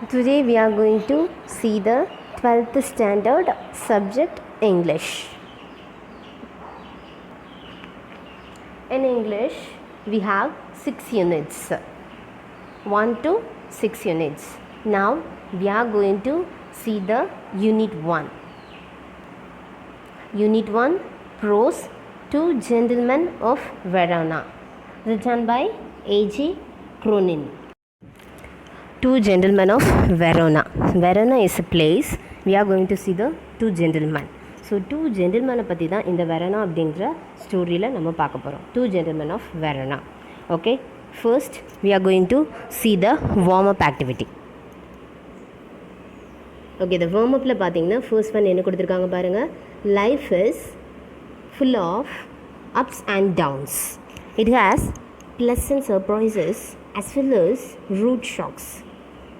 Today we are going to see the 12th standard subject English. In English we have 6 units, 1 to 6 units. Now we are going to see the unit 1. Unit 1, Prose, Two Gentlemen of Verona, written by A.G. Cronin. Two Gentlemen of Verona. Verona is a place. We are going to see the two gentlemen. So two ஜென்டில்மேனை பற்றி தான் இந்த Verona அப்படின்ற ஸ்டோரியில் நம்ம பார்க்க போகிறோம். Two gentlemen of Verona. Okay, first we are going to see the warm up activity. Okay, இந்த வார்ம் அப்பில் பார்த்தீங்கன்னா ஃபர்ஸ்ட் ஒன் என்ன கொடுத்துருக்காங்க பாருங்கள். Life is full of ups and downs. It has pleasant surprises as well as rude shocks.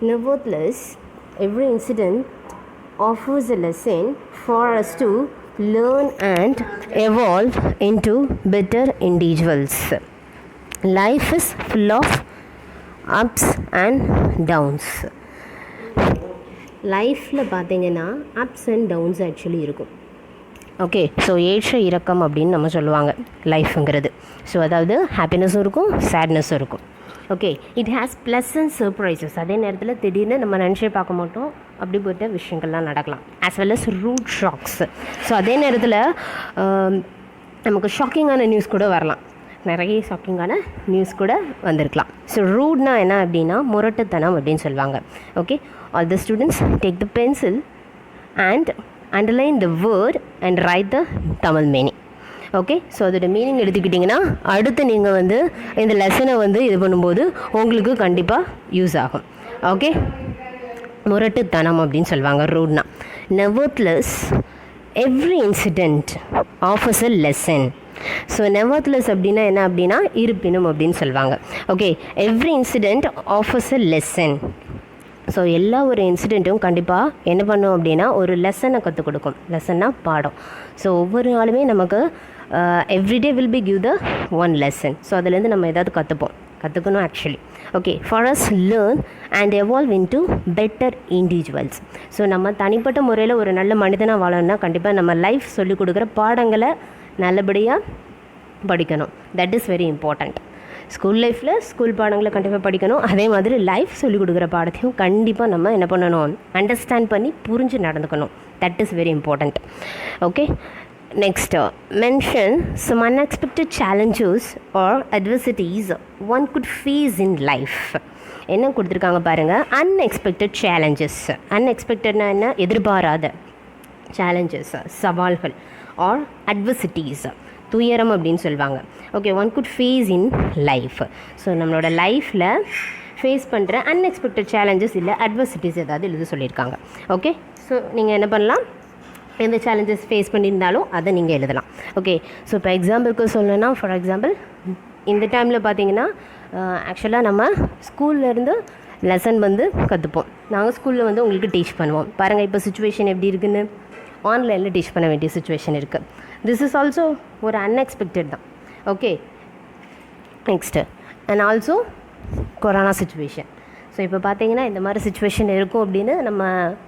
Nevertheless, every incident offers a lesson for us to learn and evolve into better individuals. Life is full of ups and downs. லைஃப்பில் பார்த்தீங்கன்னா ups and downs actually இருக்கும். Okay, so ஏற்ற இறக்கம் அப்படின்னு நம்ம சொல்லுவாங்க லைஃப்புங்கிறது. So அதாவது ஹாப்பினஸும் இருக்கும், சேட்னஸும் இருக்கும். Okay, it has pleasant surprises. அதே நேரத்தில் திடீர்னு நம்ம நினச்சே பார்க்க மாட்டோம் அப்படிப்பட்ட விஷயங்கள்லாம் நடக்கலாம். As well as rude shocks. So அதே நேரத்தில் நமக்கு ஷாக்கிங்கான நியூஸ் கூட வரலாம். நிறைய ஷாக்கிங்கான நியூஸ் கூட வந்திருக்கலாம். ஸோ ரூட்னா என்ன அப்படின்னா முரட்டுத்தனம் அப்படின்னு சொல்லுவாங்க. Okay, all the students take the pencil and underline the word and write the Tamil meaning. Okay, so அதோட மீனிங் எடுத்துக்கிட்டிங்கன்னா அடுத்து நீங்கள் இந்த லெசனை இது பண்ணும்போது உங்களுக்கு கண்டிப்பாக யூஸ் ஆகும். ஓகே, முரட்டுத்தனம் அப்படின்னு சொல்லுவாங்க ரூட்னா. Nevertheless every incident offers a lesson. So nevertheless அப்படின்னா என்ன அப்படின்னா இருப்பினும் அப்படின்னு சொல்லுவாங்க. Okay, every incident offers a lesson. So எல்லா ஒரு இன்சிடெண்ட்டும் கண்டிப்பாக என்ன பண்ணும் அப்படின்னா ஒரு லெசனை கற்றுக் கொடுக்கும். லெசன்னா பாடம். ஸோ ஒவ்வொரு நாளுமே நமக்கு everyday will be give the one lesson. So அதுலேருந்து நம்ம ஏதாவது கற்றுக்கணும் actually. Okay, for us learn and evolve in to better individuals. So நம்ம தனிப்பட்ட முறையில் ஒரு நல்ல மனிதனாக வாழணும்னா கண்டிப்பாக நம்ம லைஃப் சொல்லிக் கொடுக்குற பாடங்களை நல்லபடியாக படிக்கணும். That is very important. School லைஃப்பில் ஸ்கூல் பாடங்களை கண்டிப்பாக படிக்கணும். அதே மாதிரி லைஃப் சொல்லிக் கொடுக்குற பாடத்தையும் கண்டிப்பாக நம்ம என்ன பண்ணணும், அண்டர்ஸ்டாண்ட் பண்ணி புரிஞ்சு நடந்துக்கணும். That is very important. Okay, next mention some unexpected challenges or adversities one could face in life. என்ன கொடுத்துருக்காங்க பாருங்கள், அன்எக்ஸ்பெக்டட் சேலஞ்சஸ். அன்எக்ஸ்பெக்டட்னா என்ன, எதிர்பாராத சேலஞ்சஸ், சவால்கள். ஆர் அட்வர்சிட்டிஸ், துயரம் அப்படின்னு சொல்லுவாங்க. Okay, one could face in life. So நம்மளோட லைஃப்பில் ஃபேஸ் பண்ணுற அன்எக்ஸ்பெக்டட் சேலஞ்சஸ் இல்லை அட்வர்சிட்டிஸ் ஏதாவது எழுத சொல்லியிருக்காங்க. ஓகே, ஸோ நீங்கள் என்ன பண்ணலாம், எந்த சேலஞ்சஸ் ஃபேஸ் பண்ணியிருந்தாலும் அதை நீங்கள் எழுதலாம். ஓகே, ஸோ இப்போ எக்ஸாம்பிளுக்கு சொல்லணும்னா, ஃபார் எக்ஸாம்பிள் இந்த டைமில் பார்த்தீங்கன்னா ஆக்சுவலாக நம்ம ஸ்கூல்லேருந்து லெசன் கற்றுப்போம். நாங்கள் ஸ்கூலில் உங்களுக்கு டீச் பண்ணுவோம். பாருங்கள் இப்போ சுச்சுவேஷன் எப்படி இருக்குதுன்னு. ஆன்லைனில் டீச் பண்ண வேண்டிய சுச்சுவேஷன் இருக்குது. திஸ் இஸ் ஆல்சோ ஒரு அன்எக்ஸ்பெக்டட் தான். Okay, next and also corona situation. So இப்போ பார்த்தீங்கன்னா இந்த மாதிரி சுச்சுவேஷன் இருக்கும் அப்படின்னு நம்ம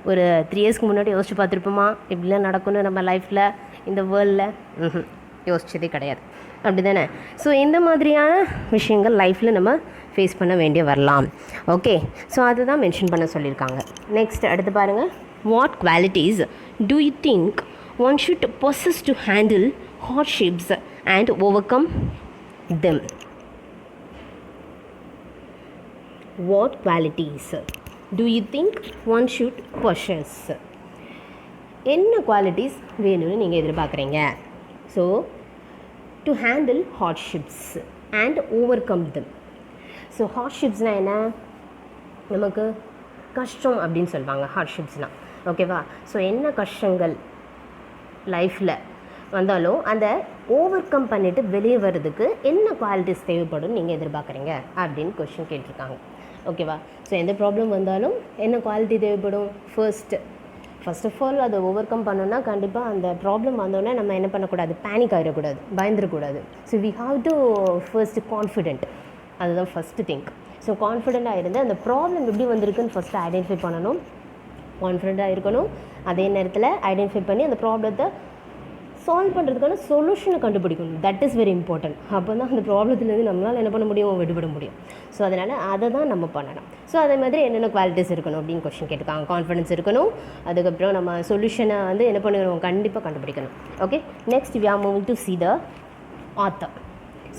ஒரு 3 இயர்ஸ்க்கு முன்னாடி யோசிச்சு பார்த்துருப்போமா, இப்படிலாம் நடக்கும்னு நம்ம லைஃப்பில் இந்த வேர்ல்டில் யோசிச்சதே கிடையாது. அப்படி தானே? ஸோ இந்த மாதிரியான விஷயங்கள் லைஃப்பில் நம்ம ஃபேஸ் பண்ண வேண்டிய வரலாம். ஓகே, ஸோ அதுதான் மென்ஷன் பண்ண சொல்லியிருக்காங்க. நெக்ஸ்ட் அடுத்து பாருங்கள். What qualities do you think one should possess to handle hardships and overcome them? What qualities do you think one should possess? என்ன குவாலிட்டிஸ் வேணும்னு நீங்கள் எதிர்பார்க்குறீங்க? So to handle hardships and overcome them. So ஹார்ட்ஷிப்ஸ்னால் என்ன, நமக்கு கஷ்டம் அப்படின்னு சொல்லுவாங்க ஹார்ட்ஷிப்ஸ்னால். ஓகேவா? ஸோ என்ன கஷ்டங்கள் லைஃப்பில் வந்தாலும் அந்த ஓவர் கம் பண்ணிவிட்டு வெளியே வர்றதுக்கு என்ன குவாலிட்டிஸ் தேவைப்படும் நீங்கள் எதிர்பார்க்குறீங்க அப்படின்னு கொஷின் கேட்டிருக்காங்க. ஓகேவா? ஸோ எந்த ப்ராப்ளம் வந்தாலும் என்ன குவாலிட்டி தேவைப்படும்? ஃபர்ஸ்ட் ஆஃப் ஆல் அதை ஓவர் கம் பண்ணோன்னா கண்டிப்பாக அந்த ப்ராப்ளம் வந்தோடனே நம்ம என்ன பண்ணக்கூடாது, பேனிக் ஆகிடக்கூடாது, பயந்துடக்கூடாது. So we have to first confident. அதுதான் ஃபஸ்ட்டு திங்க். ஸோ கான்ஃபிடெண்ட்டாக இருந்து அந்த ப்ராப்ளம் எப்படி வந்திருக்குன்னு ஃபஸ்ட்டு ஐடென்டிஃபை பண்ணணும், கான்ஃபிடெண்ட்டாக இருக்கணும். அதே நேரத்தில் ஐடென்டிஃபை பண்ணி அந்த ப்ராப்ளத்தை சால்வ் பண்ணுறதுக்கான சொல்யூஷனை கண்டுபிடிக்கணும். That is very important. அப்போ தான் அந்த ப்ராப்ளத்துலேருந்து நம்மளால் என்ன பண்ண முடியும், விடுபட முடியும். ஸோ அதனால் அதை தான் நம்ம பண்ணணும். ஸோ அதே மாதிரி என்னென்ன குவாலிட்டிஸ் இருக்கணும் அப்படின்னு கொஸ்டின் கேட்டிருக்காங்க. கான்ஃபிடன்ஸ் இருக்கணும், அதுக்கப்புறம் நம்ம சொல்யூஷனை வந்து என்ன பண்ணணும், கண்டிப்பாக கண்டுபிடிக்கணும். Okay, next we are moving to see the author.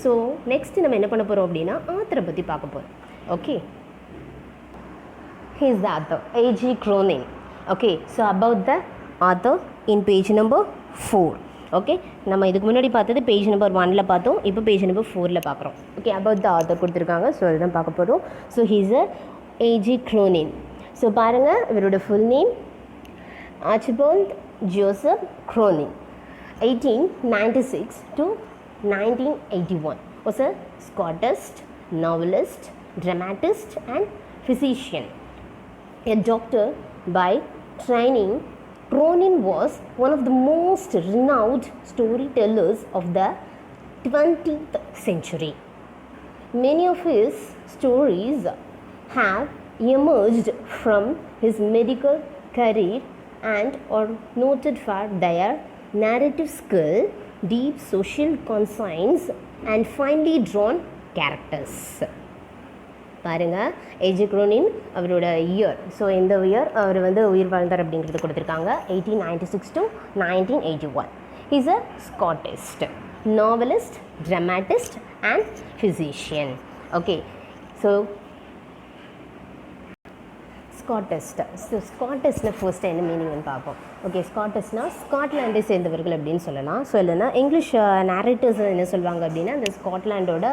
So next நம்ம என்ன பண்ண போகிறோம் அப்படின்னா ஆத்தரை பற்றி பார்க்க போகிறோம். Okay, he is the author, A.G. Cronin. Okay, so about the author in page number 4. Okay, நம்ம இதுக்கு முன்னாடி பார்த்தது பேஜ் நம்பர் 1ல் பார்த்தோம், இப்போ பேஜ் நம்பர் 4ல் பார்க்குறோம். ஓகே, அபவுட் த ஆத்தர் கொடுத்துருக்காங்க. ஸோ அதுதான் பார்க்க போகிறோம். So he's A.G. Cronin. So பாருங்கள், இவரோட full name Archibald Joseph Cronin, 1896 to 1981. Was a Scottish novelist, dramatist and physician. A doctor by training, Cronin was one of the most renowned storytellers of the 20th century. Many of his stories have emerged from his medical career and are noted for their narrative skill, deep social conscience, and finely drawn characters. பாருங்கள், AJ Cronin அவரோட year. So இந்த year அவர் வந்து உயிர் வாழ்ந்தார் அப்படிங்கிறது கொடுத்துருக்காங்க. 1896 to 1981. He's a Scottish novelist, dramatist and physician. Okay, so Scottish. So ஸ்காட்டிஸ்ட்னா ஃபர்ஸ்ட் என்ன மீனிங்னு பார்ப்போம். ஓகே, ஸ்காட்டிஸ்ட்னா ஸ்காட்லாண்டை சேர்ந்தவர்கள் அப்படின்னு சொல்லலாம். ஸோ இல்லைன்னா இங்கிலீஷ் நேரேட்டர்ஸ் என்ன சொல்லுவாங்க அப்படின்னா அந்த ஸ்காட்லாண்டோட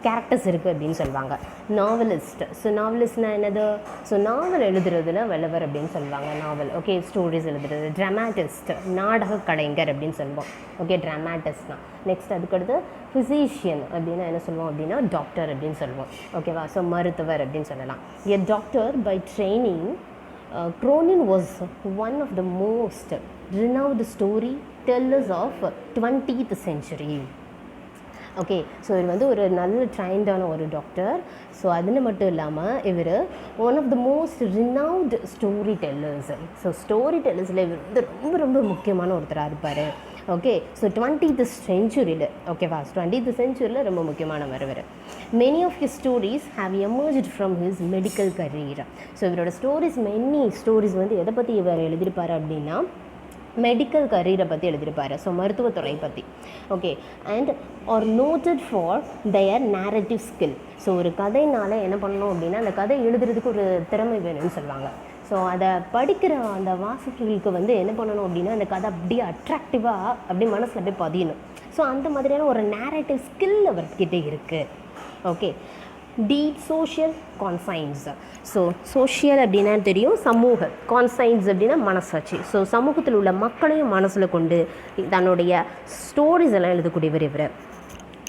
கேரக்டர்ஸ் இருக்குது அப்படின்னு சொல்லுவாங்க. நாவலிஸ்ட். ஸோ நாவலிஸ்ட்னா என்னது, ஸோ நாவல் எழுதுறதுல வல்லவர் அப்படின்னு சொல்லுவாங்க. நாவல், ஓகே, ஸ்டோரிஸ் எழுதுறது. ட்ராமாட்டிஸ்ட், நாடக கலைஞர் அப்படின்னு சொல்லுவோம். ஓகே, ட்ராமாட்டிஸ்ட்னா. நெக்ஸ்ட் அதுக்கடுத்து ஃபிசிஷியன் அப்படின்னா என்ன சொல்லுவோம் அப்படின்னா டாக்டர் அப்படின்னு சொல்லுவோம். ஓகேவா, ஸோ மருத்துவர் அப்படின்னு சொல்லலாம். A doctor by training, Cronin was one of the most renowned storytellers of 20th century. Okay, so இவர் வந்து ஒரு நல்ல ட்ரைன்டான ஒரு டாக்டர். ஸோ அதில் மட்டும் இல்லாமல் இவர் one of the most renowned story tellers. So story டெல்லர்ஸில் இவர் வந்து ரொம்ப ரொம்ப முக்கியமான ஒருத்தராக இருப்பார். ஓகே, ஸோ 20th centuryயில், ஓகேவா, 20th centuryயில் ரொம்ப முக்கியமானவர் இவர். Many of his stories have emerged from his medical career. So இவரோட ஸ்டோரிஸ், மெனி ஸ்டோரிஸ் வந்து எதை பற்றி இவர் எழுதியிருப்பார் அப்படின்னா மெடிக்கல் கரியரை பற்றி எழுதியிருப்பார். ஸோ மருத்துவத்துறை பற்றி. Okay, and are noted for their narrative skill. So ஒரு கதைனால் என்ன பண்ணணும் அப்படின்னா அந்த கதை எழுதுறதுக்கு ஒரு திறமை வேணும்னு சொல்லுவாங்க. ஸோ அதை படிக்கிற அந்த வாசகர்களுக்கு வந்து என்ன பண்ணணும் அப்படின்னா அந்த கதை அப்படியே அட்ராக்டிவாக அப்படியே மனசில் அப்படியே பதியணும். ஸோ அந்த மாதிரியான ஒரு நேரட்டிவ் ஸ்கில் அவர்கிட்ட இருக்குது. Okay, deep social conscience. So social அப்படின்னா தெரியும், சமூக. கான்சைன்ஸ் அப்படின்னா மனசாட்சி. ஸோ சமூகத்தில் உள்ள மக்களையும் மனசில் கொண்டு தன்னுடைய ஸ்டோரிஸ் எல்லாம் எழுதக்கூடியவர் இவர்.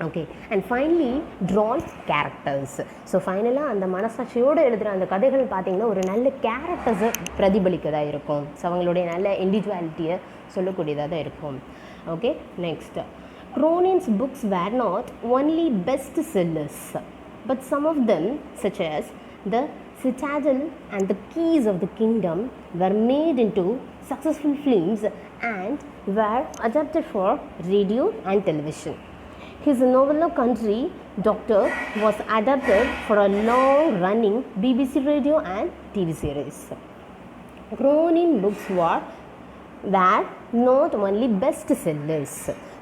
Okay, and finally drawn characters. So ஃபைனலாக அந்த மனசாட்சியோடு எழுதுகிற அந்த கதைகள் பார்த்திங்கன்னா ஒரு நல்ல கேரக்டர்ஸை பிரதிபலிக்கதாக இருக்கும். ஸோ அவங்களுடைய நல்ல இண்டிவிஜுவாலிட்டியை சொல்லக்கூடியதாக தான் இருக்கும். Okay, next, Cronin's books were not only best sellers, but some of them, such as The Citadel and The Keys of the Kingdom, were made into successful films and were adapted for radio and television. His novel Country Doctor was adapted for a long-running BBC radio and TV series. Cronin books were not only best sellers.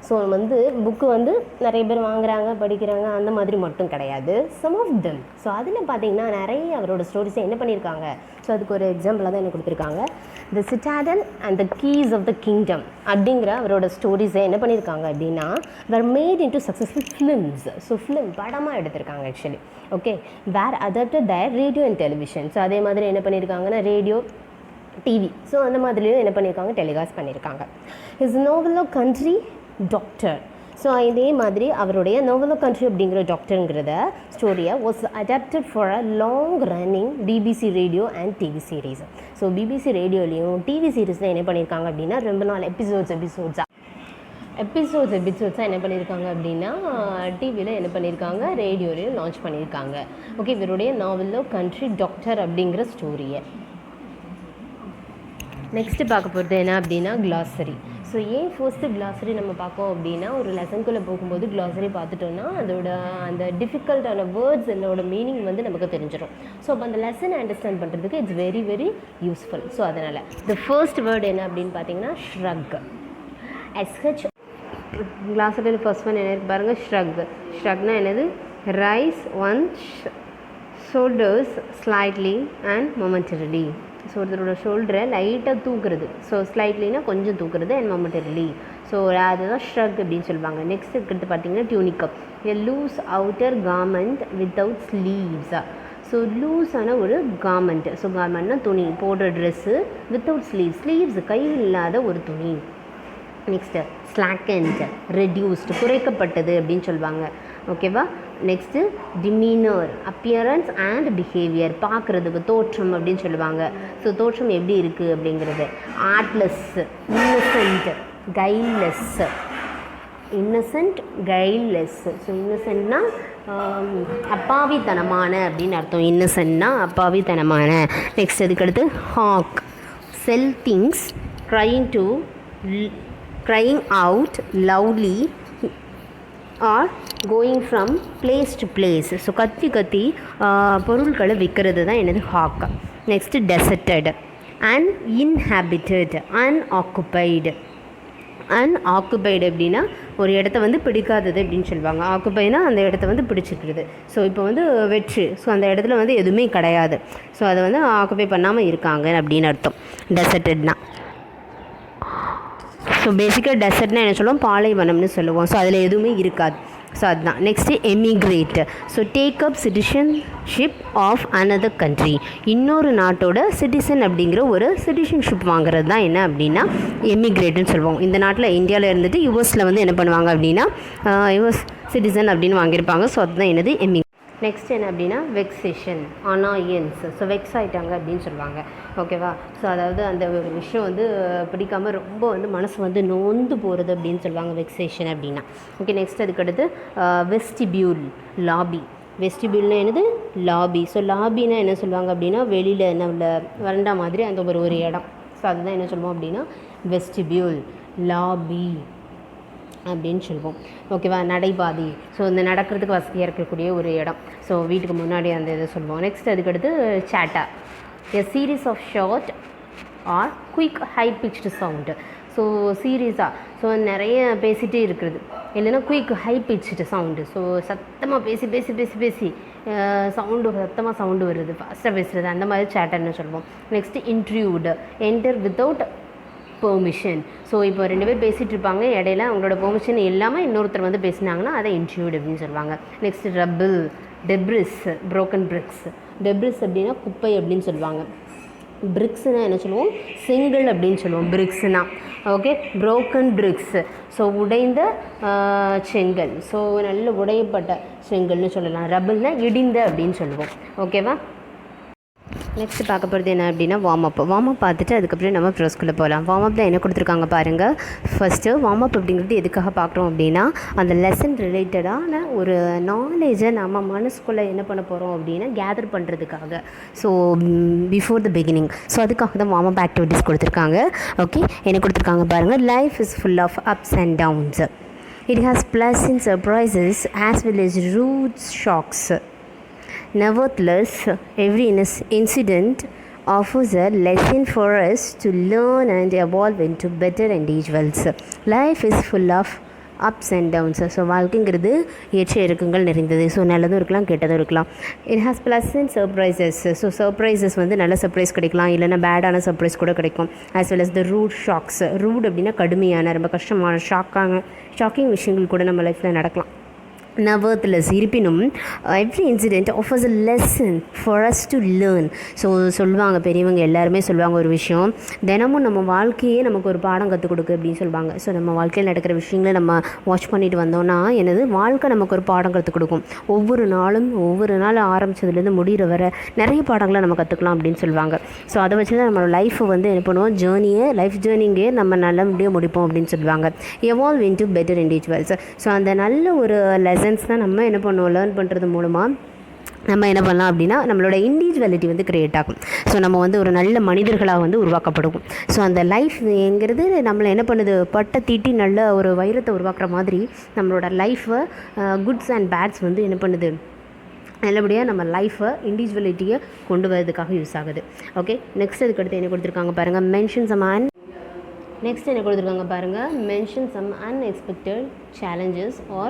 So வந்து book வந்து நிறைய பேர் வாங்குறாங்க, படிக்கிறாங்க, அந்த மாதிரி மட்டும் கிடையாது. Some of them. ஸோ அதில் பார்த்தீங்கன்னா நிறைய அவரோட ஸ்டோரிஸை என்ன பண்ணியிருக்காங்க. ஸோ அதுக்கு ஒரு எக்ஸாம்பிளாக தான் எனக்கு கொடுத்துருக்காங்க. The citadel and the keys of the kingdom அப்படிங்கிற அவரோட ஸ்டோரிஸை என்ன பண்ணியிருக்காங்க அப்படின்னா were made into successful films. So film படமாக எடுத்திருக்காங்க actually. Okay, were adapted their radio and television. So அதே மாதிரி என்ன பண்ணியிருக்காங்கன்னா ரேடியோ, டிவி, ஸோ அந்த மாதிரியும் என்ன பண்ணியிருக்காங்க, டெலிகாஸ்ட் பண்ணியிருக்காங்க. His novel country doctor. So இதே மாதிரி அவருடைய நோவல் கண்ட்ரி அப்படிங்கிற டாக்டருங்கிறத ஸ்டோரியை was adapted for a long running BBC radio and TV series. So BBC ரேடியோலையும் டிவி சீரீஸில் என்ன பண்ணியிருக்காங்க அப்படின்னா ரொம்ப நாள் எபிசோட்ஸாக எபிசோட்ஸாக என்ன பண்ணியிருக்காங்க அப்படின்னா டிவியில் என்ன பண்ணியிருக்காங்க, ரேடியோலையும் லான்ச் பண்ணியிருக்காங்க. ஓகே, இவருடைய நாவலில் கண்ட்ரி டாக்டர் அப்படிங்கிற ஸ்டோரியை. நெக்ஸ்ட்டு பார்க்க போகிறது என்ன அப்படின்னா கிளாசரி. ஸோ ஏன் ஃபர்ஸ்ட்டு கிளாசரி நம்ம பார்க்கோம் அப்படின்னா, ஒரு லெசனுக்குள்ளே போகும்போது கிளாசரி பார்த்துட்டோன்னா அதோட அந்த டிஃபிகல்ட்டான வேர்ட்ஸ் என்னோட மீனிங் வந்து நமக்கு தெரிஞ்சிடும். ஸோ அப்போ அந்த லெசனை அண்டர்ஸ்டாண்ட் பண்ணுறதுக்கு it's very very useful. So அதனால் த ஃபர்ஸ்ட் வேர்டு என்ன அப்படின்னு பார்த்தீங்கன்னா ஷ்ரக். SH கிளாசரியில் ஃபர்ஸ்ட் ஒன் என்ன இருக்குது பாருங்கள், ஷ்ரக். ஷ்ரக்னா என்னது, raise one shoulders slightly and momentarily. So ஒருத்தரோட ஷோல்டரை லைட்டாக தூக்குறது. ஸோ ஸ்லைட்லினா கொஞ்சம் தூக்குறது அண்ட் மொமெண்டரிலி. ஸோ அதுதான் ஷ்ரக் அப்படின்னு சொல்லுவாங்க. நெக்ஸ்ட் இருக்கிறது பார்த்தீங்கன்னா tunic. A loose outer garment without ஸ்லீவ்ஸா. ஸோ லூஸான ஒரு கார்மெண்ட். ஸோ கார்மெண்ட்னா துணி, போடுற ட்ரெஸ்ஸு வித்தவுட் ஸ்லீவ்ஸ் கை இல்லாத ஒரு துணி. நெக்ஸ்ட்டு ஸ்லாக்கண்ட், ரெடியூஸ்டு, குறைக்கப்பட்டது அப்படின்னு சொல்லுவாங்க. ஓகேவா. Next demeanour, appearance and behaviour, பார்க்குறதுக்கு தோற்றம் அப்படின்னு சொல்லுவாங்க. ஸோ தோற்றம் எப்படி இருக்குது அப்படிங்கிறது. Artless, innocent, guileless. Innocent, guileless. So இன்னசென்ட்னா அப்பாவித்தனமான அப்படின்னு அர்த்தம். இன்னசென்ட்னா அப்பாவித்தனமான. நெக்ஸ்ட் அதுக்கடுத்து hawk, sell things, crying out loudly or going from place to place. So கத்தி பொருட்களை விற்கிறது தான் என்னது hawk. Next deserted, uninhabited, unoccupied. Unoccupied அப்படின்னா ஒரு இடத்த வந்து பிடிக்காதது அப்படின்னு சொல்லுவாங்க. ஆக்குபைனா அந்த இடத்த வந்து பிடிச்சிக்கிறது. ஸோ இப்போ வந்து வெற்று, ஸோ அந்த இடத்துல வந்து எதுவுமே கிடையாது. ஸோ அதை வந்து ஆக்குபை பண்ணாமல் இருக்காங்க அப்படின்னு அர்த்தம் டெசர்ட்டட்னா. ஸோ பேசிக்காக டெசர்ட்னா என்ன சொல்லுவோம், பாலைவனம்னு சொல்லுவோம். ஸோ அதில் எதுவுமே இருக்காது. ஸோ அதுதான். Next emigrate. So take up citizenship of another country. இன்னொரு நாட்டோட சிட்டிசன் அப்படிங்கிற ஒரு சிட்டிசன்ஷிப் வாங்குறது தான் என்ன அப்படின்னா எமிக்ரேட்டுன்னு சொல்லுவோம். இந்த நாட்டில் இந்தியாவில் இருந்துட்டு யூஎஸில் வந்து என்ன பண்ணுவாங்க அப்படின்னா யூஎஸ் சிட்டிசன் அப்படின்னு வாங்கியிருப்பாங்க. ஸோ அதுதான் என்னது எமிக்ரேட். நெக்ஸ்ட் என்ன அப்படின்னா வெக்ஸேஷன், அனாயன்ஸ். ஸோ வெக்ஸ் ஆகிட்டாங்க அப்படின்னு சொல்லுவாங்க. ஓகேவா. ஸோ அதாவது அந்த ஒரு விஷயம் வந்து பிடிக்காமல் ரொம்ப வந்து மனசு வந்து நொந்து போகிறது அப்படின்னு சொல்லுவாங்க வெக்ஸேஷன் அப்படின்னா. ஓகே. நெக்ஸ்ட் அதுக்கடுத்து வெஸ்டிபியூல், லாபி. வெஸ்டிபியூல்னா என்னது, லாபி. ஸோ லாபின்னா என்ன சொல்லுவாங்க அப்படின்னா வெளியில் என்ன உள்ள வறண்டா மாதிரி அந்த ஒரு இடம். ஸோ அதுதான் என்ன சொல்லுவோம் அப்படின்னா வெஸ்டிபியூல், லாபி அப்படின்னு சொல்லுவோம். ஓகேவா. நடைபாதை. ஸோ இந்த நடக்கிறதுக்கு வசதியாக இருக்கக்கூடிய ஒரு இடம். ஸோ வீட்டுக்கு முன்னாடி அந்த இதை சொல்லுவோம். நெக்ஸ்ட் அதுக்கடுத்து chatter, a series of short or quick high pitched sound. So சீரியஸாக ஸோ நிறைய பேசிகிட்டே இருக்கிறது, இல்லைன்னா quick high pitched sound. So சத்தமாக பேசி சத்தமாக சவுண்டு வருது, ஃபாஸ்ட்டாக பேசுகிறது, அந்த மாதிரி சேட்டர்னு சொல்லுவோம். Next intrude, enter without permission. So இப்போ 2 பேர் பேசிகிட்டு இருப்பாங்க, இடையில அவங்களோட பெர்மிஷன் இல்லாமல் இன்னொருத்தர் வந்து பேசினாங்கன்னா அதை இன்ட்ரூட் அப்படின்னு சொல்லுவாங்க. Next rumble, debris, broken BRICS. Debris அப்படின்னா குப்பை அப்படின்னு சொல்லுவாங்க. பிரிக்ஸ்னால் என்ன சொல்லுவோம், செங்கல் அப்படின்னு சொல்லுவோம் பிரிக்ஸ்னா. ஓகே. ப்ரோக்கன் பிரிக்ஸ், ஸோ உடைந்த செங்கல். ஸோ நல்ல உடையப்பட்ட செங்கல்னு சொல்லலாம். ரபிள்னா இடிந்த அப்படின்னு சொல்லுவோம். ஓகேவா. நெக்ஸ்ட் பார்க்க போகிறது என்ன அப்படின்னா வார்ம் அப் பார்த்துட்டு அதுக்கப்புறம் நம்ம ப்ரோஸ்குள்ளே போகலாம். வார்ம் அப்பில் என்ன கொடுத்துருக்காங்க பாருங்கள். ஃபஸ்ட்டு வார்ம் அப் அப்படிங்கிறது எதுக்காக பார்க்குறோம் அப்படின்னா அந்த லெசன் ரிலேட்டடான ஒரு நாலேஜை நம்ம மனசுக்குள்ளே என்ன பண்ண போகிறோம் அப்படின்னா கேதர் பண்ணுறதுக்காக. So before the beginning. So அதுக்காக தான் வார்ம் அப் ஆக்டிவிட்டீஸ் கொடுத்துருக்காங்க. ஓகே. என்ன கொடுத்துருக்காங்க பாருங்கள். Life is full of ups and downs. It has pleasant surprises as well as rude shocks. Nevertheless, every incident offers a lesson for us to learn and evolve into better individuals. Life is full of ups and downs. So வாழ்க்கைங்கிறது ஏற்ற இறக்கங்கள் நிறைந்தது. So நல்லதும் இருக்கலாம், கெட்டதும் இருக்கலாம். It has pleasant surprises. So surprises வந்து நல்ல சர்ப்ரைஸ் கிடைக்கலாம், இல்லைனா பேடான சர்ப்ரைஸ் கூட கிடைக்கும். As well as the rude shocks. Rude அப்படின்னா கடுமையான ரொம்ப கஷ்டமான ஷாக்கிங் விஷயங்கள் கூட நம்ம லைஃப்பில் நடக்கலாம். worthless இருப்பினும் every incident offers a lesson for us to learn. So சொல்லுவாங்க பெரியவங்க எல்லாருமே சொல்லுவாங்க ஒரு விஷயம், தினமும் நம்ம வாழ்க்கையே நமக்கு ஒரு பாடம் கற்றுக் கொடுக்கு அப்படின்னு சொல்லுவாங்க. ஸோ நம்ம வாழ்க்கையில் நடக்கிற விஷயங்களை நம்ம வாட்ச் பண்ணிட்டு வந்தோம்னா என்னது வாழ்க்கை நமக்கு ஒரு பாடம் கற்றுக் கொடுக்கும். ஒவ்வொரு நாள் ஆரம்பித்ததுலேருந்து முடிகிற வர நிறைய பாடங்களை நம்ம கற்றுக்கலாம் அப்படின்னு சொல்லுவாங்க. ஸோ அதை வச்சு தான் நம்ம லைஃப்பை வந்து என்ன பண்ணுவோம், லைஃப் ஜேர்னிங்கே நம்ம நல்லபடியாக முடிப்போம் அப்படின்னு சொல்லுவாங்க. Evolve into better individuals. So அந்த நல்ல ஒரு லெசன்ஸ் தான் நம்ம என்ன பண்ணுவோம், லேர்ன் பண்ணுறது மூலமாக நம்ம என்ன பண்ணலாம் அப்படின்னா நம்மளோட இண்டிவிஜுவலிட்டி வந்து க்ரியேட் ஆகும். ஸோ நம்ம வந்து ஒரு நல்ல மனிதர்களாக வந்து உருவாக்கப்படுவோம். ஸோ அந்த லைஃப்ங்கிறது நம்மளை என்ன பண்ணுது, பட்டை தீட்டி நல்ல ஒரு வைரத்தை உருவாக்குற மாதிரி நம்மளோட லைஃப்பை குட்ஸ் அண்ட் பேட்ஸ் வந்து என்ன பண்ணுது, நல்லபடியாக நம்ம லைஃப்பை இண்டிவிஜுவலிட்டியை கொண்டு வரதுக்காக யூஸ் ஆகுது. ஓகே, நெக்ஸ்ட் அதுக்கடுத்து என்ன கொடுத்துருக்காங்க பாருங்கள், mention some unexpected challenges or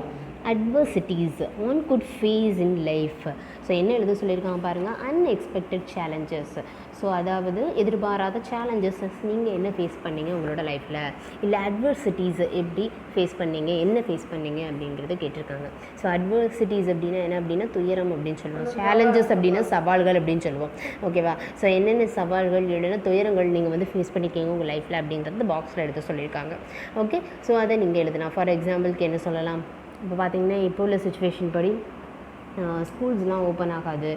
adversities one could face in life. So என்ன எழுத சொல்லியிருக்காங்க பாருங்கள், அன்எக்ஸ்பெக்டட் சேலஞ்சஸ். ஸோ அதாவது எதிர்பாராத சேலஞ்சஸஸ் நீங்கள் என்ன ஃபேஸ் பண்ணீங்க உங்களோட லைஃப்பில், இல்லை அட்வர்சிட்டிஸ் எப்படி ஃபேஸ் பண்ணீங்க, என்ன ஃபேஸ் பண்ணீங்க அப்படிங்கிறத கேட்டிருக்காங்க. ஸோ அட்வர்சிட்டிஸ் அப்படின்னா என்ன அப்படின்னா துயரம் அப்படின்னு சொல்லுவோம், சேலஞ்சஸ் அப்படின்னா சவால்கள் அப்படின்னு சொல்லுவோம். ஓகேவா? ஸோ என்னென்ன சவால்கள் இல்லைன்னா துயரங்கள் நீங்கள் வந்து ஃபேஸ் பண்ணிக்கிங்க உங்கள் லைஃப்பில் அப்படிங்கிறது பாக்ஸில் எடுத்து சொல்லியிருக்காங்க. ஓகே, ஸோ அதை நீங்கள் எழுதலாம். ஃபார் எக்ஸாம்பிளுக்கு என்ன சொல்லலாம், இப்போ பார்த்தீங்கன்னா இப்போ உள்ள சுச்சுவேஷன் படி ஸ்கூல்ஸ்லாம் ஓப்பன் ஆகாது,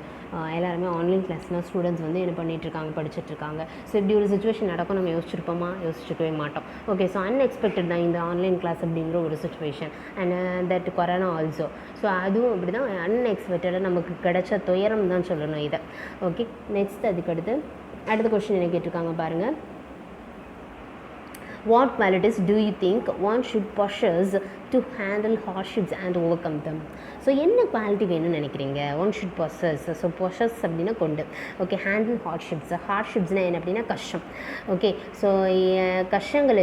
எல்லாருமே ஆன்லைன் கிளாஸ்னால் ஸ்டூடெண்ட்ஸ் வந்து என்ன பண்ணிகிட்ருக்காங்க, படிச்சுட்ருக்காங்க. ஸோ இப்படி ஒரு சுச்சுவேஷன் நடக்கும், நம்ம யோசிச்சிருக்கவே மாட்டோம். ஓகே, ஸோ அன்எக்ஸ்பெக்டட் தான் இந்த ஆன்லைன் கிளாஸ் அப்படிங்கிற ஒரு situation. And that corona also. So அதுவும் அப்படி தான் அன்எக்ஸ்பெக்டடாக நமக்கு கிடைச்ச துயரம் தான் சொல்லணும் இதை. ஓகே, நெக்ஸ்ட் அடுத்த கொஸ்டின் என்ன கேட்டிருக்காங்க பாருங்கள், what qualities do you think one should possess to handle hardships and overcome them? So என்ன குவாலிட்டி வேணும்னு நினைக்கிறீங்க, one should possess. So possess அப்படின்னா கொண்டு. ஓகே, ஹேண்டில் ஹார்ட்ஷிப்ஸ்னால் என்ன அப்படின்னா கஷ்டம். ஓகே, ஸோ கஷ்டங்கள்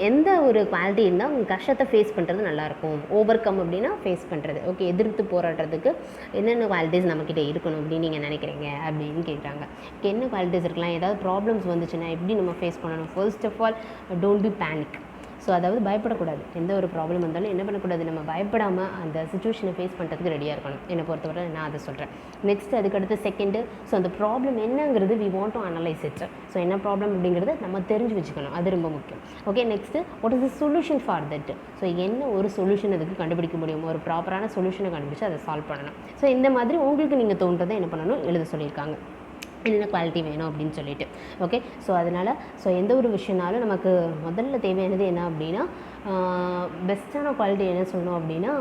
எந்த ஒரு குவாலிட்டி இருந்தால் உங்கள் கஷ்டத்தை ஃபேஸ் பண்ணுறது நல்லாயிருக்கும். ஓவர் கம் அப்படின்னா ஃபேஸ் பண்ணுறது. ஓகே, எதிர்த்து போராடுறதுக்கு என்னென்ன குவாலிட்டிஸ் நம்மக்கிட்ட இருக்கணும் அப்படின்னு நீங்கள் நினைக்கிறீங்க அப்படின்னு கேட்குறாங்க. என்ன குவாலிட்டிஸ் இருக்கலாம், ஏதாவது ப்ராப்ளம்ஸ் வந்துச்சுன்னா எப்படி நம்ம ஃபேஸ் பண்ணணும். First of all don't be panic. So அதாவது பயப்படக்கூடாது. எந்த ஒரு ப்ராப்ளம் வந்தாலும் என்ன பண்ணக்கூடாது, நம்ம பயப்படாமல் அந்த சுச்சுவேஷனை ஃபேஸ் பண்ணுறதுக்கு ரெடியாக இருக்கணும். என்னை பொறுத்தவரை நான் அதை சொல்கிறேன். நெக்ஸ்ட் அதுக்கடுத்து செகண்டு, ஸோ அந்த ப்ராப்ளம் என்னங்கிறது we want to analyse it. So என்ன ப்ராப்ளம் அப்படிங்கிறது நம்ம தெரிஞ்சு வச்சுக்கணும், அது ரொம்ப முக்கியம். Okay, next what is the solution for that. So என்ன ஒரு சொல்யூஷன் அதுக்கு கண்டுபிடிக்க முடியும், ஒரு ப்ராப்பரான சொல்யூஷனை கண்டுபிடிச்சி அதை சால்வ் பண்ணணும். ஸோ இந்த மாதிரி உங்களுக்கு நீங்கள் தோன்றதை என்ன பண்ணணும் எழுத சொல்லியிருக்காங்க, என்னென்ன குவாலிட்டி வேணும் அப்படின்னு சொல்லிட்டு. ஓகே, ஸோ அதனால் எந்த ஒரு விஷயம்னாலும் நமக்கு முதல்ல தேவையானது என்ன அப்படின்னா பெஸ்ட்டான குவாலிட்டி என்ன சொல்லணும் அப்படின்னா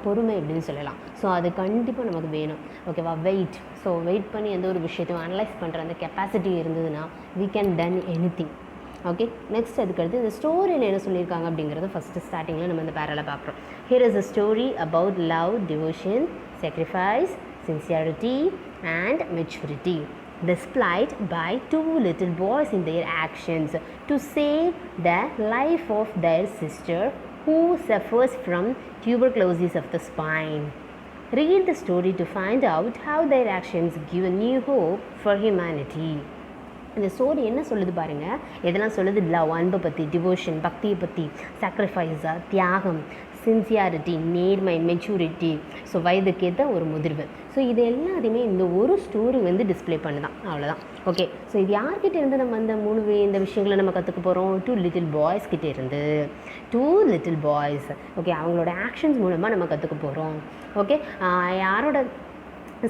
பொறுமை அப்படின்னு சொல்லலாம். ஸோ அது கண்டிப்பாக நமக்கு வேணும். ஓகேவா? வெயிட். ஸோ வெயிட் பண்ணி எந்த ஒரு விஷயத்தையும் அனலைஸ் பண்ணுற அந்த கெப்பாசிட்டி இருந்ததுன்னா we can done anything. Okay, next அதுக்கடுத்து இந்த ஸ்டோரியில் என்ன சொல்லியிருக்காங்க அப்படிங்கிறத ஃபஸ்ட்டு ஸ்டார்டிங்கில் நம்ம இந்த பேரால பார்க்குறோம். Here is a story about love, devotion, sacrifice, sincerity and maturity displayed by two little boys in their actions to save the life of their sister who suffers from tuberculosis of the spine. Read the story to find out how their actions give a new hope for humanity. இந்த story என்ன சொல்லுது பாருங்கள், எதெல்லாம் சொல்லுது, love அன்பை பற்றி, devotion பக்தியை பற்றி, சாக்ரிஃபைஸாக தியாகம், சின்சியாரிட்டி நேர்மை, மெச்சூரிட்டி, ஸோ வயதுக்கேற்ற ஒரு முதிர்வு. ஸோ இது எல்லாத்தையுமே இந்த ஒரு ஸ்டோரி வந்து டிஸ்பிளே பண்ணுதான், அவ்வளோதான். ஓகே, ஸோ இது யார்கிட்ட இருந்து நம்ம இந்த விஷயங்களை நம்ம கற்றுக்க போகிறோம், டூ லிட்டில் பாய்ஸ் கிட்டே இருந்து. ஓகே, அவங்களோட ஆக்ஷன்ஸ் மூலமாக நம்ம கற்றுக்க போகிறோம். ஓகே, யாரோட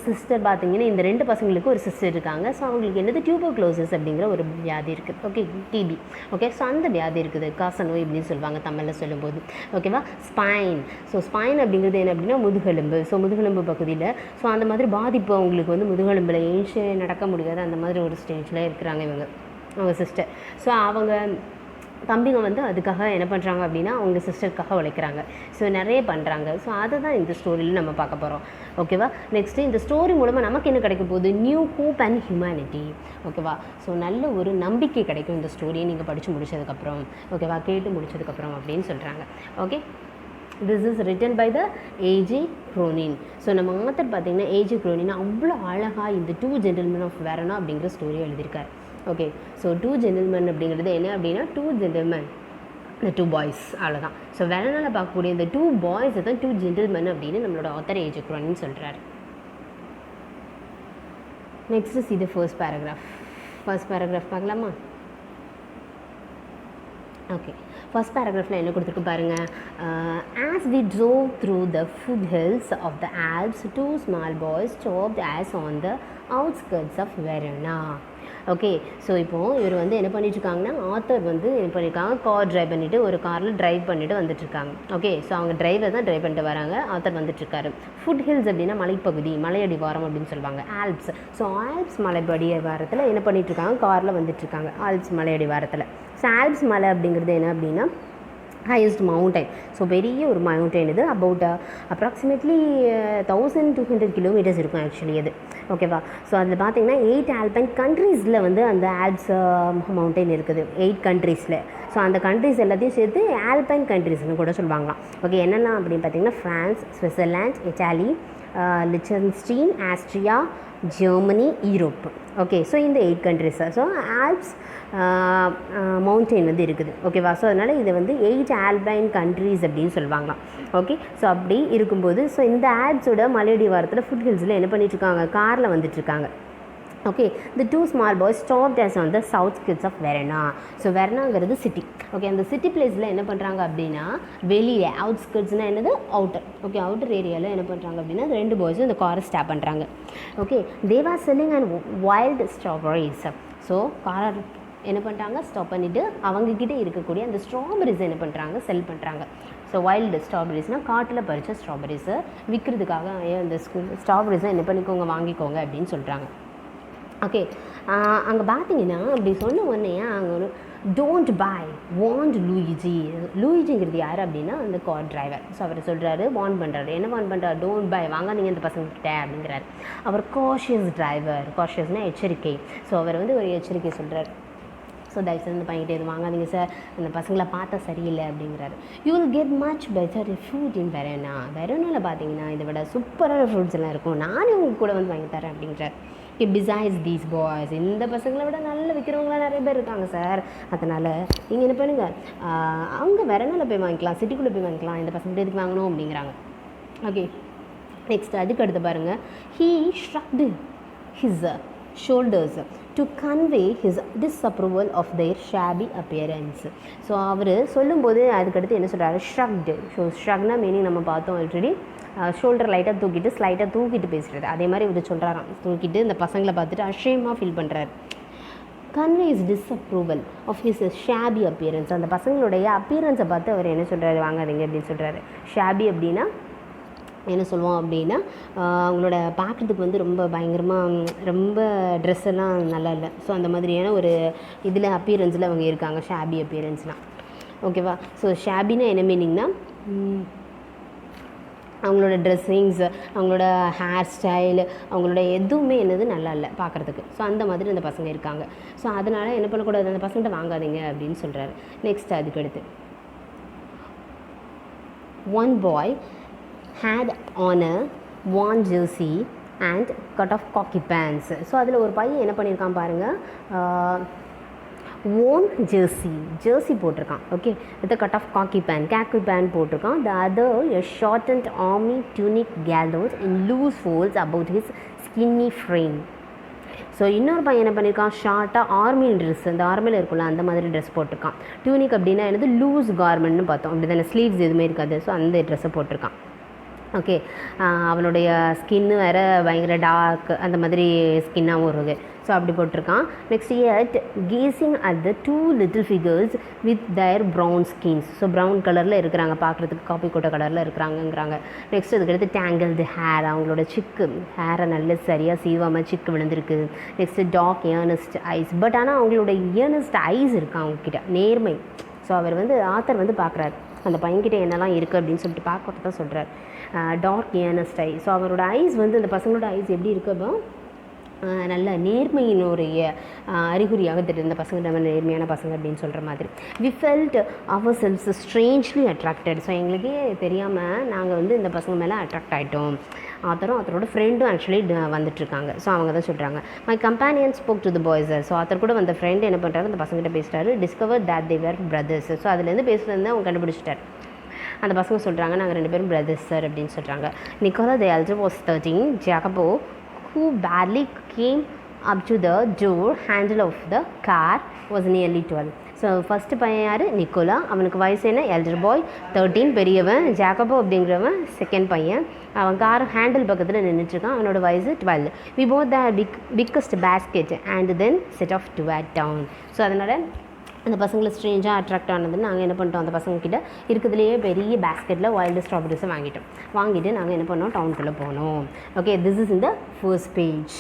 சிஸ்டர் பார்த்தீங்கன்னா இந்த ரெண்டு பசங்களுக்கு ஒரு சிஸ்டர் இருக்காங்க. ஸோ அவங்களுக்கு என்னது டியூபர்குலோசிஸ் அப்படிங்கிற ஒரு வியாதி இருக்குது. Okay, DP. ஓகே, ஸோ அந்த வியாதி இருக்குது, காசநோய் அப்படின்னு சொல்லுவாங்க தமிழில் சொல்லும்போது. ஓகேவா? ஸ்பைன். ஸோ ஸ்பைன் அப்படிங்கிறது என்ன அப்படின்னா முதுகெலும்பு. ஸோ முதுகெலும்பு பகுதியில் ஸோ அந்த மாதிரி பாதிப்பு அவங்களுக்கு வந்து முதுகெலும்பில் ஏஞ்சி நடக்க முடியாது, அந்த மாதிரி ஒரு ஸ்டேஜில் இருக்கிறாங்க அவங்க சிஸ்டர். ஸோ அவங்க தம்பிங்க வந்து அதுக்காக என்ன பண்ணுறாங்க அப்படின்னா அவங்க சிஸ்டருக்காக உழைக்கிறாங்க. ஸோ நிறைய பண்ணுறாங்க. ஸோ அதை தான் இந்த ஸ்டோரியில் நம்ம பார்க்க போகிறோம். ஓகேவா? நெக்ஸ்ட்டு இந்த ஸ்டோரி மூலமாக நமக்கு என்ன கிடைக்க போகுது, நியூ ஹோப் அண்ட் ஹியூமனிட்டி. ஓகேவா? ஸோ நல்ல ஒரு நம்பிக்கை கிடைக்கும் இந்த ஸ்டோரியை நீங்கள் படித்து முடித்ததுக்கப்புறம். ஓகேவா? கேட்டு முடித்ததுக்கப்புறம் அப்படின்னு சொல்கிறாங்க. Okay, this is written by the AJ Cronin. So நம்ம ஆத்தர் பார்த்திங்கன்னா ஏஜே க்ரோனின் அவ்வளோ அழகாக இந்த டூ ஜென்டில்மென் ஆஃப் வெரோனா அப்படிங்கிற ஸ்டோரியை எழுதியிருக்கார். ஓகே, ஸோ டூ ஜென்டில்மென் அப்படிங்கிறது என்ன அப்படின்னா டூ ஜென்டில்மென் இந்த 2 பாய்ஸ் அவ்வளோதான். ஸோ வெரனால பார்க்கக்கூடிய இந்த 2 பாய்ஸை தான் 2 ஜென்டில்மென் அப்படின்னு நம்மளோட ஆத்தர் ஏஜ் குரோனின்னு சொல்கிறாரு. நெக்ஸ்ட் இது ஃபர்ஸ்ட் பேராகிராஃப் பார்க்கலாமா? ஓகே, ஃபர்ஸ்ட் பேராகிராஃபில் என்ன கொடுத்துருக்கு பாருங்கள். As we drove through the foothills of the Alps, 2 small boys stopped as on the outskirts of Verona. Okay, so இப்போது இவர் வந்து என்ன பண்ணிட்டுருக்காங்கன்னா, ஆத்தர் வந்து என்ன பண்ணியிருக்காங்க, கார் ட்ரைவ் பண்ணிவிட்டு ஒரு காரில் ட்ரைவ் பண்ணிவிட்டு வந்துட்டுருக்காங்க. ஓகே, ஸோ அவங்க டிரைவர் தான் ட்ரைவ் பண்ணிட்டு வராங்க, ஆத்தர் வந்துட்டுருக்காரு. ஃபுட் ஹில்ஸ் அப்படின்னா மலைப்பகுதி, மலையடிவாரம் அப்படின்னு சொல்லுவாங்க, ஆல்ப்ஸ். ஸோ ஆல்ப்ஸ் மலையடிவாரத்தில் என்ன பண்ணிகிட்ருக்காங்க, காரில் வந்துட்டுருக்காங்க ஆல்ப்ஸ் மலையடிவாரத்தில். ஸோ ஆல்ப்ஸ் மலை அப்படிங்கிறது என்ன அப்படின்னா ஹையஸ்ட் மவுண்டைன். ஸோ பெரிய ஒரு மவுண்டைன் இது. அபவுட் அப்ராக்சிமேட்லி 1200 கிலோமீட்டர்ஸ் இருக்கும் ஆக்சுவலி அது. ஓகேவா? ஸோ அதில் பார்த்தீங்கன்னா 8 ஆல்பைன் கண்ட்ரீஸில் வந்து அந்த ஆல்ப்ஸ் மவுண்டைன் இருக்குது, 8 கண்ட்ரீஸில். ஸோ அந்த கண்ட்ரீஸ் எல்லாத்தையும் சேர்த்து ஆல்பைன் கண்ட்ரீஸ்னு கூட சொல்லுவாங்களாம். ஓகே, என்னென்ன அப்படின்னு பார்த்தீங்கன்னா France, Switzerland, Italy, லிச்சன்ஸ்டீன், Austria, Germany, Europe. Okay, so இந்த 8 கண்ட்ரிஸ். ஸோ ஆல்ப்ஸ் மவுண்டெயின் வந்து இருக்குது. ஓகேவா? ஸோ அதனால் இது வந்து 8 ஆல்பைன் கண்ட்ரீஸ் அப்படின்னு சொல்லுவாங்களாம். ஓகே, ஸோ அப்படி இருக்கும்போது ஸோ இந்த ஆல்ப்ஸோட மலையடிவாரத்தில் ஃபுட் ஹில்ஸில் என்ன பண்ணிட்டுருக்காங்க, காரில் வந்துட்டுருக்காங்க. Okay, the 2 small boys stopped us on the outskirts of Verona. So வெர்னாங்கிறது சிட்டி. ஓகே, அந்த சிட்டி பிளேஸில் என்ன பண்ணுறாங்க அப்படின்னா, வெளியே அவுட்ஸ்கர்ட்ஸ்னால் என்னது, அவுட்டர். ஓகே, அவுட்டர் ஏரியாவில் என்ன பண்ணுறாங்க அப்படின்னா 2 பாய்ஸும் இந்த காரை ஸ்டாப் பண்ணுறாங்க. Okay, they were selling and wild strawberries. So காரை என்ன பண்ணுறாங்க, ஸ்டாப் பண்ணிவிட்டு அவங்கக்கிட்ட இருக்கக்கூடிய அந்த ஸ்ட்ராபெரிஸை என்ன பண்ணுறாங்க, செல் பண்ணுறாங்க. ஸோ வைல்டு ஸ்ட்ராபெரிஸ்னால் காட்டில் பறித்த ஸ்ட்ராபெரிஸை விற்கிறதுக்காக அந்த ஸ்ட்ராபெரிஸை என்ன பண்ணிக்கோங்க, வாங்கிக்கோங்க அப்படின்னு சொல்கிறாங்க. ஓகே, அங்கே பார்த்தீங்கன்னா அப்படி சொன்ன உடனே அங்கே ஒரு டோன்ட் பாய் வாண்ட் லூயிஜிங்கிறது யார் அப்படின்னா அந்த கார் டிரைவர். ஸோ அவர் சொல்கிறாரு, வார்ன் பண்ணுறாரு. என்ன வார்ன் பண்ணுறாரு, டோன்ட் பாய் வாங்காதீங்க இந்த பசங்கக்கிட்ட அப்படிங்கிறாரு. அவர் காஷியஸ் டிரைவர், காஷியஸ்னால் எச்சரிக்கை. ஸோ அவர் வந்து ஒரு எச்சரிக்கை சொல்கிறார். ஸோ தயவுசெய்து இந்த பையன்கிட்ட எதுவும் வாங்காதீங்க சார், அந்த பசங்களை பார்த்தா சரியில்லை அப்படிங்கிறாரு. You will get much better fruit in Verona. வெரோனாவில் பார்த்தீங்கன்னா இதை விட சூப்பரான ஃப்ரூட்ஸ் எல்லாம் இருக்கும், நானே உங்களுக்கு கூட வந்து வாங்கி தரேன் அப்படிங்கிறார். பிசைட்ஸ் தீஸ் பாய்ஸ், இந்த பசங்களை விட நல்ல விற்கிறவங்களாம் நிறைய பேர் இருக்காங்க சார், அதனால் நீங்கள் என்ன பண்ணுங்கள், அவங்க வெரோனாவில் போய் வாங்கிக்கலாம், சிட்டிக்குள்ளே போய் வாங்கிக்கலாம், இந்த பசங்கள்கிட்ட எதுக்கு வாங்கணும் அப்படிங்கிறாங்க. ஓகே, நெக்ஸ்ட் அதுக்கு அடுத்து பாருங்கள். He shrugged his shoulders to convey his disapproval of their shabby appearance. So அவர் சொல்லும்போது அதுக்கடுத்து என்ன சொல்கிறாரு, ஷ்ரக்டு. ஸோ ஷ்ரக்னா மீனிங் நம்ம பார்த்தோம் ஆல்ரெடி, ஷோல்டர் லைட்டாக தூக்கிட்டு ஸ்லைட்டாக தூக்கிட்டு பேசுகிறது. அதே மாதிரி இவர் சொல்கிறாராம், தூக்கிட்டு இந்த பசங்களை பார்த்துட்டு அஷேமாக ஃபீல் பண்ணுறாரு. conveys disapproval of his shabby appearance. அந்த பசங்களுடைய அப்பியரன்ஸை பார்த்து அவர் என்ன சொல்கிறாரு, வாங்காதீங்க அப்படின்னு சொல்கிறாரு. ஷாபி அப்படின்னா என்ன சொல்லுவோம் அப்படின்னா, அவங்களோட பார்க்குறதுக்கு வந்து ரொம்ப பயங்கரமாக ரொம்ப ட்ரெஸ் எல்லாம் நல்லா இல்லை. ஸோ அந்த மாதிரியான ஒரு இதில் அப்பியரன்ஸில் அவங்க இருக்காங்க, ஷாபி அப்பியரன்ஸ்லாம். ஓகேவா? ஸோ ஷாபின்னா என்ன மீனிங்னா, அவங்களோட ட்ரெஸ்ஸிங்ஸ், அவங்களோட ஹேர் ஸ்டைல், அவங்களோட எதுவுமே என்னது நல்லா இல்லை பார்க்குறதுக்கு. ஸோ அந்த மாதிரி அந்த பசங்க இருக்காங்க. ஸோ அதனால் என்ன பண்ணக்கூடாது, அந்த பசங்கள்கிட்ட வாங்காதீங்க அப்படின்னு சொல்கிறாரு. நெக்ஸ்ட் அதுக்கடுத்து, one boy had on a worn jersey and cut off cocky pants. So அதில் ஒரு பையன் என்ன பண்ணியிருக்கான் பாருங்கள், worn jersey போட்டிருக்கான். Okay, with cut off khaki pant போட்டிருக்கான். the other a shortened army tunic gathered in loose folds about his skinny frame. So இன்னொரு பையன் என்ன பண்ணியிருக்கான், ஷார்ட்டாக ஆர்மி ட்ரெஸ், அந்த ஆர்மியில் இருக்குல்ல அந்த மாதிரி ட்ரெஸ் போட்டிருக்கான். டியூனிக் அப்படின்னா என்னது, லூஸ் கார்மெண்ட்னு பார்த்தோம், அப்படி தானே, ஸ்லீவ்ஸ் எதுவுமே இருக்காது. ஸோ அந்த ட்ரெஸ்ஸை போட்டிருக்கான். ஓகே, அவனுடைய ஸ்கின்னு வேறு பயங்கர டார்க், அந்த மாதிரி ஸ்கின்னாகவும் இருக்குது. ஸோ அப்படி போட்டிருக்கான். Next and gazing at the 2 little figures with their brown skins. So brown கலரில் இருக்கிறாங்க, பார்க்குறதுக்கு காப்பி கோட்டை கலரில் இருக்கிறாங்கங்கிறாங்க. நெக்ஸ்ட் அதுக்கடுத்து டேங்கிள்டு ஹேர், அவங்களோட சிக்கு ஹேரை நல்ல சரியாக சீவாமல் சிக்கு விழுந்திருக்கு. Next dark earnest eyes, but ஆனால் அவங்களோட ஏர்னஸ்ட் ஐஸ் இருக்கு அவங்கக்கிட்ட, நேர்மை. ஸோ அவர் வந்து ஆத்தர் வந்து பார்க்குறாரு அந்த பையன்கிட்ட என்னெல்லாம் இருக்குது அப்படின்னு சொல்லிட்டு பார்க்கறது தான் சொல்கிறார். டார்க் ஏர்னஸ்ட் ஐ. ஸோ அவரோட ஐஸ் வந்து அந்த பசங்களோட ஐஸ் எப்படி இருக்குதோ நல்ல நேர்மையினுடைய அறிகுறியாக தெரியும். இந்த பசங்க நம்ம நேர்மையான பசங்க அப்படின்னு சொல்கிற மாதிரி. We felt ourselves strangely attracted. So எங்களுக்கே தெரியாமல் நாங்கள் வந்து இந்த பசங்க மேலே அட்ராக்ட் ஆகிட்டோம். ஆத்தரும் ஆத்தரோட ஃப்ரெண்டும் ஆக்சுவலி வந்துட்டுருக்காங்க. ஸோ அவங்க தான் சொல்கிறாங்க, my companion spoke to the boys. So author கூட வந்த ஃப்ரெண்டு என்ன பண்ணுறாரு, அந்த பசங்கிட்ட பேசுகிறாரு. Discover that they were brothers. So அதுலேருந்து பேசுகிறது அவங்க கண்டுபிடிச்சிட்டார். அந்த பசங்க சொல்கிறாங்க, நாங்கள் 2 பேரும் பிரதர்ஸ் சார் அப்படின்னு சொல்கிறாங்க. Nicola the elder was 13. Jacopo who barely came up to the door handle of the car was nearly 12. So first பையன் யார், நிக்கோலா. அவனுக்கு வயசு என்ன, எல்டர் பாய் 13, பெரியவன். ஜாகபோ அப்படிங்கிறவன் செகண்ட் பையன். அவன் கார் ஹேண்டில் பக்கத்தில் நின்றுட்டுருக்கான். அவனோட வயசு 12. We bought the biggest basket and then set off to wade down. So அதனால் அந்த பசங்களை ஸ்ட்ரேஞ்சாக அட்ராக்ட் ஆனதுன்னு நாங்கள் என்ன பண்ணிட்டோம், அந்த பசங்கக்கிட்ட இருக்கிறதுலையே பெரிய பேஸ்கெட்டில் வைல்டு ஸ்ட்ராபெரிஸை வாங்கிட்டு நாங்கள் என்ன பண்ணோம், டவுனுக்குள்ளே போனோம். Okay, this is in the first page.